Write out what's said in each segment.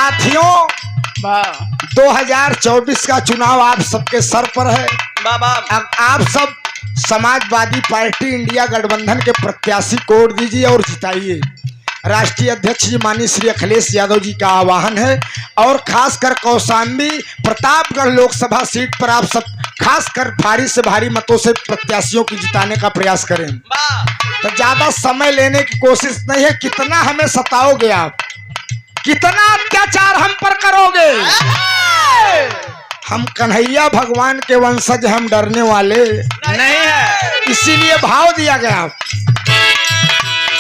साथियों 2024 का चुनाव आप सबके सर पर है। अब आप सब समाजवादी पार्टी इंडिया गठबंधन के प्रत्याशी को वोट दीजिए और जिताइए। राष्ट्रीय अध्यक्ष जी माननीय श्री अखिलेश यादव जी का आह्वान है और खासकर कौशाम्बी प्रतापगढ़ लोकसभा सीट पर आप सब खासकर भारी से भारी मतों से प्रत्याशियों की जिताने का प्रयास करें। तो ज्यादा समय लेने की कोशिश नहीं है। कितना हमें सताओगे आप, कितना अत्याचार हम पर करोगे? हम कन्हैया भगवान के वंशज, हम डरने वाले नहीं है। इसीलिए भाव दिया गया,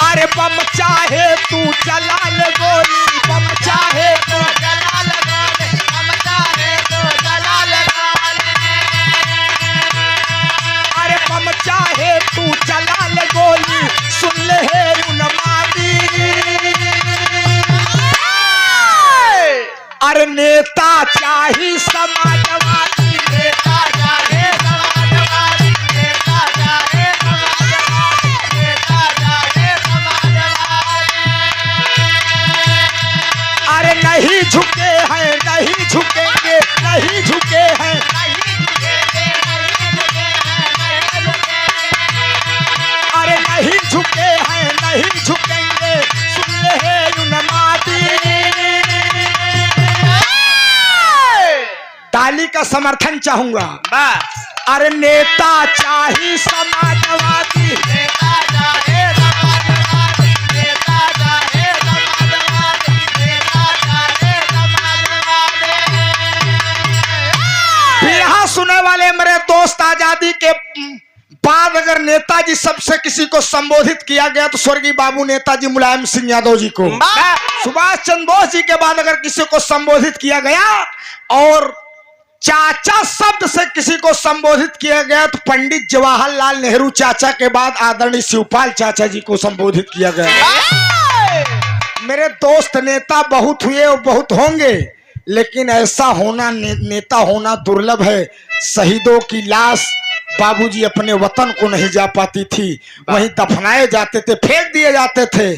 अरे बम चाहे तू चला ले गोली, बम चाहे तू चला ले गोली, बम चाहे तू चला ले गोली, अरे बम चाहे तू चला ले गोली, सुन ले हे उन्मादी, अरे नेता चाही समाजवादी, नेता चाहे समाजवादी, नेता चाहे समाजवादी, नेता चाहे समाजवादी, अरे नहीं झुके हैं, नहीं झुकेंगे, नहीं झुके हैं, नहीं झुकेंगे, अरे नहीं झुके हैं, नहीं झुकेंगे, सुन ले हे उन्मादी। ताली का समर्थन चाहूंगा। अरे नेता चाहे समाजवादी, नेता चाहे समाजवादी, नेता चाहे समाजवादी, नेता चाहे समाजवादी। यहाँ सुने वाले मेरे दोस्त, आजादी के बाद अगर नेताजी सबसे किसी को संबोधित किया गया तो स्वर्गीय बाबू नेताजी मुलायम सिंह यादव जी को, सुभाष चंद्र बोस जी के बाद अगर किसी को संबोधित किया गया और चाचा शब्द से किसी को संबोधित किया गया तो पंडित जवाहरलाल नेहरू चाचा के बाद आदरणीय शिवपाल चाचा जी को संबोधित किया गया। मेरे दोस्त, नेता बहुत हुए और बहुत होंगे, लेकिन ऐसा होना नेता होना दुर्लभ है। शहीदों की लाश बाबूजी अपने वतन को नहीं जा पाती थी, वहीं दफनाए जाते थे, फेंक दिए जाते थे।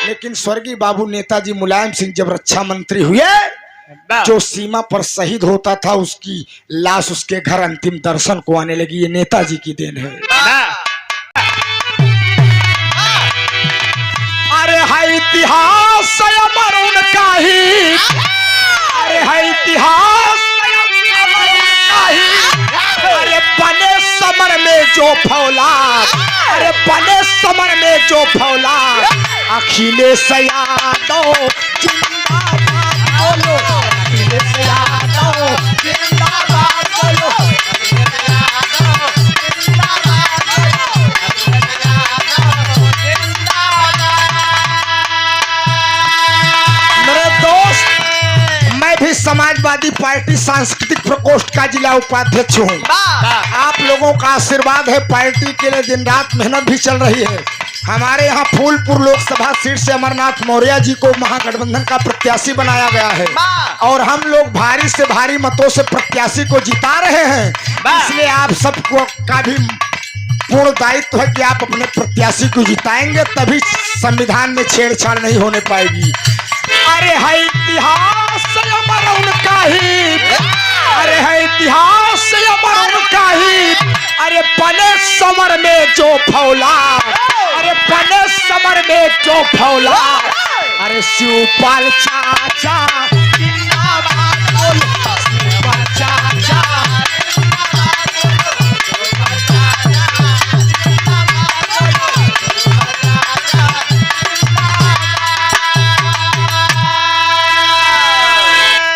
लेकिन स्वर्गीय बाबू नेताजी मुलायम सिंह जब रक्षा मंत्री हुए, जो सीमा पर शहीद होता था उसकी लाश उसके घर अंतिम दर्शन को आने लगी। ये नेताजी की देन है। अरे है इतिहास अमर उनका ही, अरे है इतिहास अमर उनका ही, अरे बने समर में जो फौलाद, अरे बने समर में जो फौलाद, अखिलेश यादव जिंदाबाद बोलो, अखिलेश यादव जिंदाबाद बोलो, अखिलेश यादव जिंदाबाद बोलो, अखिलेश यादव जिंदाबाद। मेरे दोस्त, मैं भी समाजवादी पार्टी सांस्कृतिक प्रकोष्ठ का जिला उपाध्यक्ष हूँ। आप लोगों का आशीर्वाद है, पार्टी के लिए दिन रात मेहनत भी चल रही है। हमारे यहाँ फूलपुर लोकसभा सीट से अमरनाथ मौर्य जी को महागठबंधन का प्रत्याशी बनाया गया है और हम लोग भारी से भारी मतों से प्रत्याशी को जिता रहे हैं। इसलिए आप सबको का भी पूर्ण दायित्व है कि आप अपने प्रत्याशी को जिताएंगे, तभी संविधान में छेड़छाड़ नहीं होने पाएगी। अरे है इतिहास अमर उनका ही, अरे है इतिहास अमर उनका ही, अरे बने समर में जो फौलाद, अरे बने समर में जो फौलाद, अरे शिवपाल चाचा